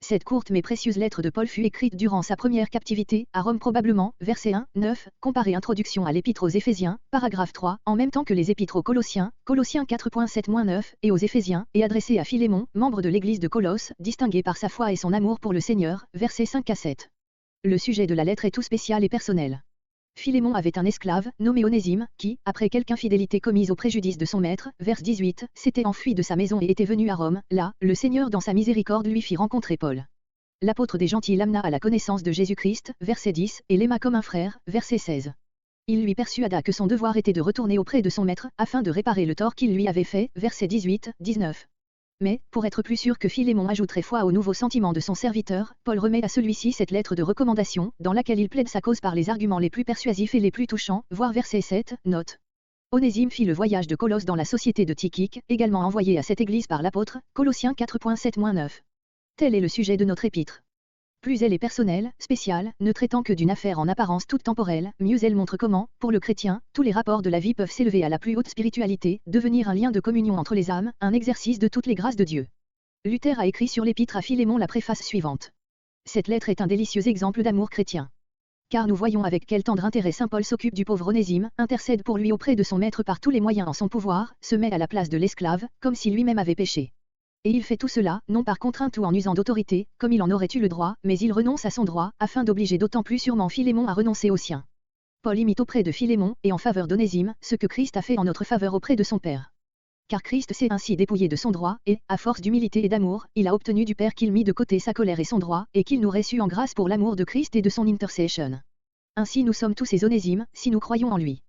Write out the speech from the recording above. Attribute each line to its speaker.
Speaker 1: Cette courte mais précieuse lettre de Paul fut écrite durant sa première captivité, à Rome probablement, verset 1, 9, comparé introduction à l'épître aux Éphésiens, paragraphe 3, en même temps que les épîtres aux Colossiens, Colossiens 4.7-9, et aux Éphésiens, et adressé à Philémon, membre de l'église de Colosse, distingué par sa foi et son amour pour le Seigneur, versets 5 à 7. Le sujet de la lettre est tout spécial et personnel. Philémon avait un esclave, nommé Onésime, qui, après quelque infidélité commise au préjudice de son maître, verset 18, s'était enfui de sa maison et était venu à Rome. Là, le Seigneur dans sa miséricorde lui fit rencontrer Paul. L'apôtre des gentils l'amena à la connaissance de Jésus-Christ, verset 10, et l'aima comme un frère, verset 16. Il lui persuada que son devoir était de retourner auprès de son maître, afin de réparer le tort qu'il lui avait fait, verset 18, 19. Mais, pour être plus sûr que Philémon ajouterait foi aux nouveaux sentiments de son serviteur, Paul remet à celui-ci cette lettre de recommandation, dans laquelle il plaide sa cause par les arguments les plus persuasifs et les plus touchants, voir verset 7, note. Onésime fit le voyage de Colosse dans la société de Tychique, également envoyé à cette église par l'apôtre, Colossiens 4.7-9. Tel est le sujet de notre épître. Plus elle est personnelle, spéciale, ne traitant que d'une affaire en apparence toute temporelle, mieux elle montre comment, pour le chrétien, tous les rapports de la vie peuvent s'élever à la plus haute spiritualité, devenir un lien de communion entre les âmes, un exercice de toutes les grâces de Dieu. Luther a écrit sur l'épître à Philémon la préface suivante. Cette lettre est un délicieux exemple d'amour chrétien. Car nous voyons avec quel tendre intérêt saint Paul s'occupe du pauvre Onésime, intercède pour lui auprès de son maître par tous les moyens en son pouvoir, se met à la place de l'esclave, comme si lui-même avait péché. Et il fait tout cela, non par contrainte ou en usant d'autorité, comme il en aurait eu le droit, mais il renonce à son droit, afin d'obliger d'autant plus sûrement Philémon à renoncer au sien. Paul imite auprès de Philémon, et en faveur d'Onésime, ce que Christ a fait en notre faveur auprès de son Père. Car Christ s'est ainsi dépouillé de son droit, et, à force d'humilité et d'amour, il a obtenu du Père qu'il mit de côté sa colère et son droit, et qu'il nous reçut en grâce pour l'amour de Christ et de son intercession. Ainsi nous sommes tous ses Onésimes, si nous croyons en lui.